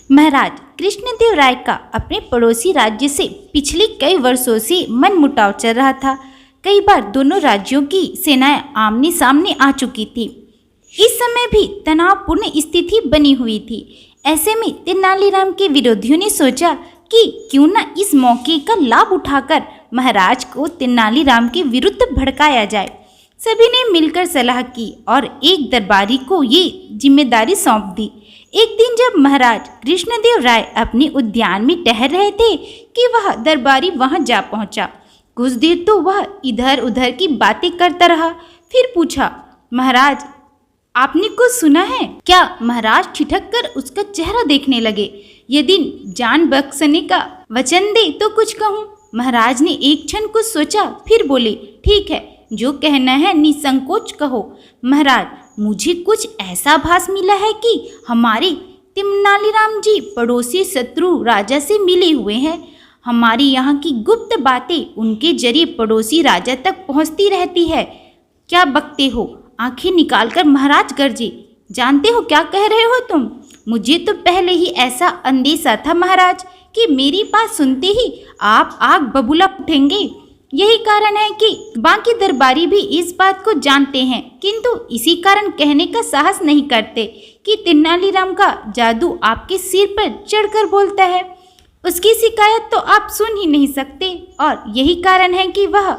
महाराज, कृष्णदेव राय का अपने पड़ोसी राज्य से पिछले कई वर्षों से मनमुटाव चल रहा था। कई बार दोनों राज्यों की सेनाएं आमने सामने आ चुकी थी। इस समय भी तनावपूर्ण स्थिति बनी हुई थी। ऐसे में तेनालीराम के विरोधियों ने सोचा कि क्यों न इस मौके का लाभ उठाकर महाराज को तेनालीराम के विरुद्ध भड़काया जाए। सभी ने मिलकर सलाह की और एक दरबारी को ये जिम्मेदारी सौंप दी। एक दिन जब महाराज कृष्णदेव राय अपने उद्यान में टहल रहे थे कि वह दरबारी वहां जा पहुंचा। कुछ देर तो वह इधर उधर की बातें करता रहा, फिर पूछा, महाराज आपने कुछ सुना है क्या? महाराज ठिठक कर उसका चेहरा देखने लगे। यदि जान बख्शने का वचन दे तो कुछ कहूँ। महाराज ने एक क्षण कुछ सोचा, फिर बोले, ठीक है, जो कहना है निसंकोच कहो। महाराज, मुझे कुछ ऐसा भास मिला है कि हमारे तेनालीराम जी पड़ोसी शत्रु राजा से मिले हुए हैं। हमारी यहाँ की गुप्त बातें उनके जरिए पड़ोसी राजा तक पहुँचती रहती है। क्या बकते हो? आंखें निकालकर महाराज गरजे, जानते हो क्या कह रहे हो तुम? मुझे तो पहले ही ऐसा अंदेशा था महाराज कि मेरी बात सुनते ही आप आग बबूला उठेंगे। यही कारण है कि बाकी दरबारी भी इस बात को जानते हैं, किंतु इसी कारण कहने का साहस नहीं करते कि तेनालीराम का जादू आपके सिर पर चढ़कर बोलता है। उसकी शिकायत तो आप सुन ही नहीं सकते, और यही कारण है कि वह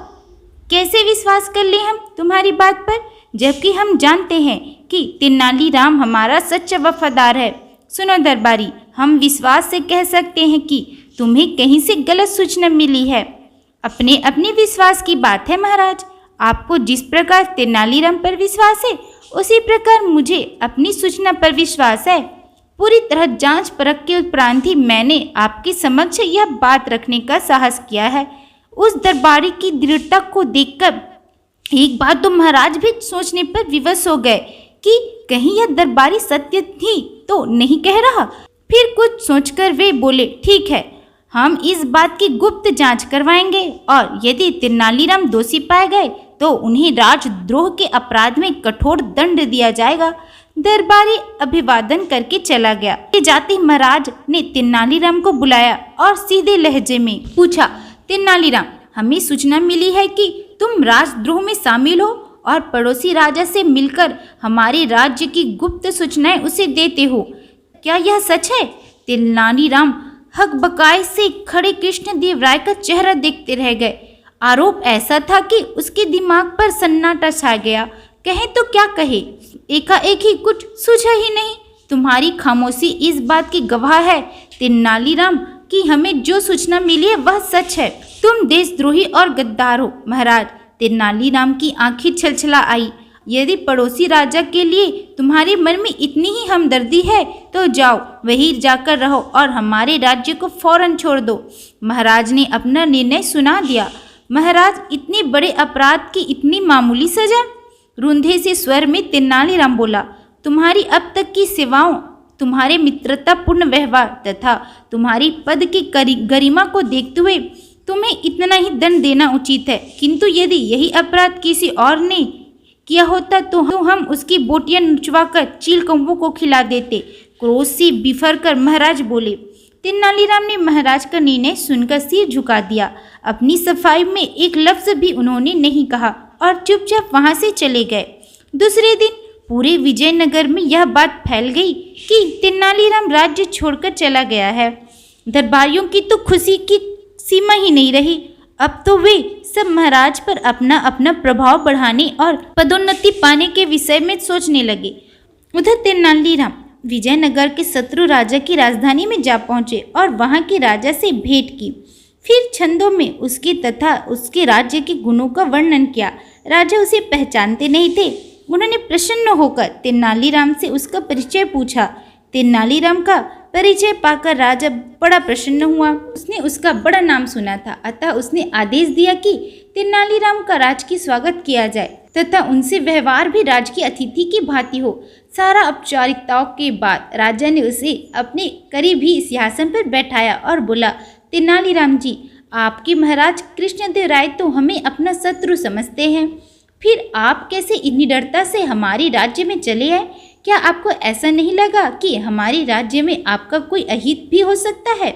कैसे विश्वास कर ले हम तुम्हारी बात पर, जबकि हम जानते हैं कि तेनालीराम हमारा सच्चा वफादार है। सुनो दरबारी, हम विश्वास से कह सकते हैं कि तुम्हें कहीं से गलत सूचना मिली है। अपने अपने विश्वास की बात है महाराज। आपको जिस प्रकार तेनालीराम पर विश्वास है, उसी प्रकार मुझे अपनी सूचना पर विश्वास है। पूरी तरह जांच परख के उपरांत ही मैंने आपके समक्ष यह बात रखने का साहस किया है। उस दरबारी की दृढ़ता को देखकर एक बार तो महाराज भी सोचने पर विवश हो गए कि कहीं यह दरबारी सत्य थी तो नहीं कह रहा। फिर कुछ सोचकर वे बोले, ठीक है, हम इस बात की गुप्त जांच करवाएंगे, और यदि तेनालीराम दोषी पाए गए तो उन्हें राजद्रोह के अपराध में कठोर दंड दिया जाएगा। दरबारी अभिवादन करके चला गया। जाते महाराज ने तेनालीराम को बुलाया और सीधे लहजे में पूछा, तेनालीराम, हमें सूचना मिली है कि तुम राजद्रोह में शामिल हो और पड़ोसी राजा से मिलकर हमारे राज्य की गुप्त सूचनाएं उसे देते हो। क्या यह सच है? तेनालीराम हकबकाए से खड़े कृष्णदेव राय का चेहरा देखते रह गए। आरोप ऐसा था कि उसके दिमाग पर सन्नाटा छा गया। कहे तो क्या कहे, एकाएक ही कुछ सूझा ही नहीं। तुम्हारी खामोशी इस बात की गवाह है तेनालीराम कि हमें जो सूचना मिली है वह सच है। तुम देशद्रोही और गद्दार हो। महाराज, तेनालीराम की आंखें छलछला आई। यदि पड़ोसी राजा के लिए तुम्हारे मन में इतनी ही हमदर्दी है तो जाओ, वहीं जाकर रहो और हमारे राज्य को फौरन छोड़ दो। महाराज ने अपना निर्णय सुना दिया। महाराज, इतने बड़े अपराध की इतनी मामूली सजा? रूंधे से स्वर में तेनालीराम बोला, तुम्हारी अब तक की सेवाओं, तुम्हारे मित्रतापूर्ण व्यवहार तथा तुम्हारी पद की गरिमा को देखते हुए तुम्हें इतना ही दंड देना उचित है, किंतु यदि यही अपराध किसी और ने किया होता तो हम उसकी बोटियां नुचवाकर चील कौवों को खिला देते। क्रोध से बिफर कर महाराज बोले। तेनालीराम ने महाराज का निर्णय सुनकर सिर झुका दिया। अपनी सफाई में एक लफ्ज भी उन्होंने नहीं कहा और चुपचाप वहां से चले गए। दूसरे दिन पूरे विजयनगर में यह बात फैल गई कि तेनालीराम राज्य छोड़कर चला गया है। दरबारियों की तो खुशी की सीमा ही नहीं रही। अब तो वे सब महाराज पर अपना अपना प्रभाव बढ़ाने और पदोन्नति पाने के विषय में सोचने लगे। उधर तेनालीराम विजयनगर के शत्रु राजा की राजधानी में जा पहुंचे और वहां के राजा से भेंट की। फिर छंदों में उसके तथा उसके राज्य के गुणों का वर्णन किया। राजा उसे पहचानते नहीं थे। उन्होंने प्रसन्न होकर तेनालीराम से उसका परिचय पूछा। तेनालीराम का परिचय पाकर राजा बड़ा प्रसन्न हुआ। उसने उसका बड़ा नाम सुना था, अतः उसने आदेश दिया कि तेनालीराम का राजकीय स्वागत किया जाए तथा उनसे व्यवहार भी राजकीय अतिथि की भांति हो। सारा औपचारिकताओं के बाद राजा ने उसे अपने करीब ही सिंहासन पर बैठाया और बोला, तेनालीराम जी, आपके महाराज कृष्णदेव राय तो हमें अपना शत्रु समझते हैं, फिर आप कैसे इतनी दृढ़ता से हमारे राज्य में चले आए? क्या आपको ऐसा नहीं लगा कि हमारे राज्य में आपका कोई अहित भी हो सकता है?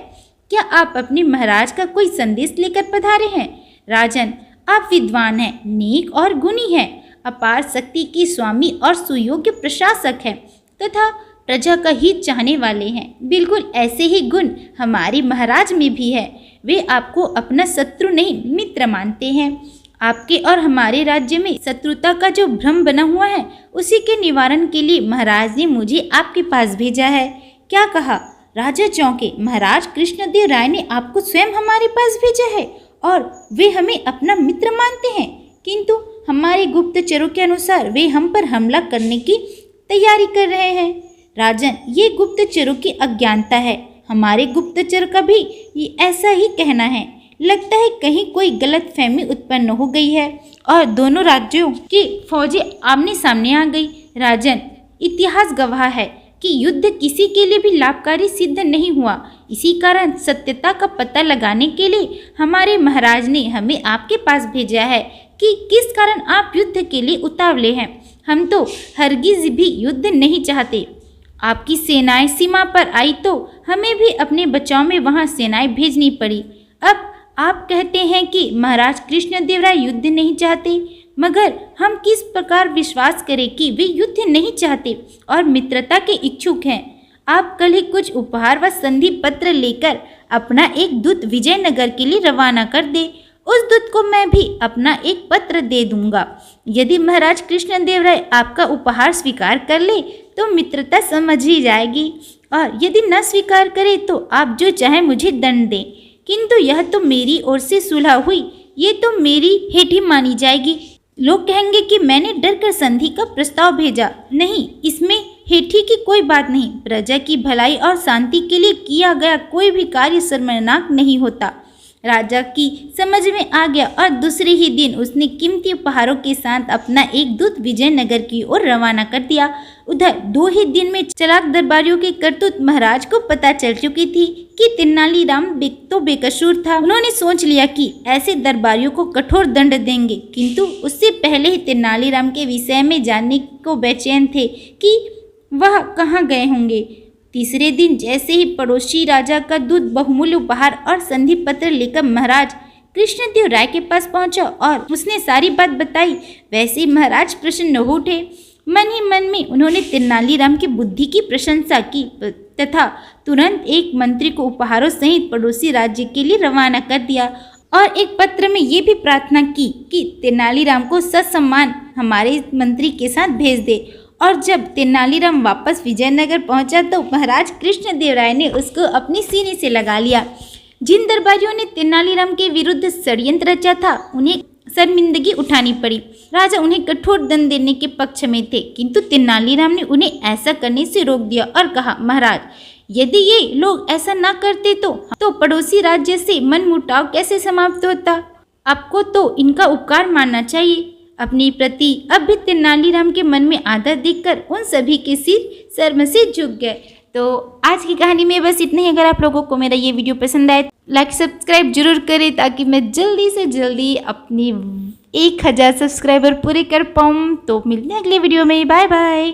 क्या आप अपने महाराज का कोई संदेश लेकर पधारे हैं? राजन, आप विद्वान हैं, नेक और गुणी हैं, अपार शक्ति के स्वामी और सुयोग्य प्रशासक हैं तथा प्रजा का हित चाहने वाले हैं। बिल्कुल ऐसे ही गुण हमारे महाराज में भी है। वे आपको अपना शत्रु नहीं मित्र मानते हैं। आपके और हमारे राज्य में शत्रुता का जो भ्रम बना हुआ है, उसी के निवारण के लिए महाराज ने मुझे आपके पास भेजा है। क्या कहा? राजा चौंके। महाराज कृष्णदेव राय ने आपको स्वयं हमारे पास भेजा है और वे हमें अपना मित्र मानते हैं, किंतु हमारे गुप्तचरों के अनुसार वे हम पर हमला करने की तैयारी कर रहे हैं। राजन, ये गुप्तचरों की अज्ञानता है। हमारे गुप्तचर का भी ये ऐसा ही कहना है। लगता है कहीं कोई गलतफहमी उत्पन्न हो गई है और दोनों राज्यों की फौजें आमने सामने आ गई। राजन, इतिहास गवाह है कि युद्ध किसी के लिए भी लाभकारी सिद्ध नहीं हुआ। इसी कारण सत्यता का पता लगाने के लिए हमारे महाराज ने हमें आपके पास भेजा है कि किस कारण आप युद्ध के लिए उतावले हैं। हम तो हरगिज भी युद्ध नहीं चाहते। आपकी सेनाएं सीमा पर आई तो हमें भी अपने बचाव में वहां सेनाएं भेजनी पड़ी। अब आप कहते हैं कि महाराज कृष्णदेव राय युद्ध नहीं चाहते, मगर हम किस प्रकार विश्वास करें कि वे युद्ध नहीं चाहते और मित्रता के इच्छुक हैं। आप कल ही कुछ उपहार व संधि पत्र लेकर अपना एक दूत विजयनगर के लिए रवाना कर दे। उस दूत को मैं भी अपना एक पत्र दे दूंगा। यदि महाराज कृष्णदेव राय आपका उपहार स्वीकार कर ले तो मित्रता समझ ही जाएगी, और यदि न स्वीकार करे तो आप जो चाहे मुझे दंड दें, किंतु यह तो मेरी ओर से सुलह हुई, ये तो मेरी हेठी मानी जाएगी। लोग कहेंगे कि मैंने डर कर संधि का प्रस्ताव भेजा। नहीं, इसमें हेठी की कोई बात नहीं। प्रजा की भलाई और शांति के लिए किया गया कोई भी कार्य शर्मनाक नहीं होता। राजा की समझ में आ गया और दूसरे ही दिन उसने कीमती उपहारों के साथ अपना एक दूत विजयनगर की ओर रवाना कर दिया। उधर 2 ही दिन में चालाक दरबारियों की करतूत महाराज को पता चल चुकी थी कि तेनालीराम तो बेकसूर था। उन्होंने सोच लिया कि ऐसे दरबारियों को कठोर दंड देंगे, किंतु उससे पहले ही तेनालीराम के विषय में जानने को बेचैन थे कि वह कहाँ गए होंगे। तीसरे दिन जैसे ही पड़ोसी राजा का दूत बहुमूल्य उपहार और संधि पत्र लेकर महाराज कृष्णदेव राय के पास पहुंचा और उसने सारी बात बताई, वैसे ही महाराज प्रसन्न हो उठे। मन ही मन में उन्होंने तेनालीराम की बुद्धि की प्रशंसा की तथा तुरंत एक मंत्री को उपहारों सहित पड़ोसी राज्य के लिए रवाना कर दिया और एक पत्र में ये भी प्रार्थना की कि तेनालीराम को ससम्मान हमारे मंत्री के साथ भेज दे। और जब तेनालीराम वापस विजयनगर पहुंचा तो महाराज कृष्णदेव राय ने उसको अपनी सीने से लगा लिया। जिन दरबारियों ने तेनालीराम के विरुद्ध षड्यंत्र रचा था, उन्हें शर्मिंदगी उठानी पड़ी। राजा उन्हें कठोर दंड देने के पक्ष में थे, किंतु तेनालीराम ने उन्हें ऐसा करने से रोक दिया और कहा, महाराज, यदि ये लोग ऐसा ना करते तो पड़ोसी राज्य से मनमुटाव कैसे समाप्त होता। आपको तो इनका उपकार मानना चाहिए। अपने प्रति अब भी तेनालीराम के मन में आदर देखकर उन सभी के सिर शर्म से झुक गए। तो आज की कहानी में बस इतना ही। अगर आप लोगों को मेरा ये वीडियो पसंद आए, लाइक सब्सक्राइब जरूर करें ताकि मैं जल्दी से जल्दी अपनी 1000 सब्सक्राइबर पूरे कर पाऊँ। तो मिलते हैं अगले वीडियो में। Bye bye.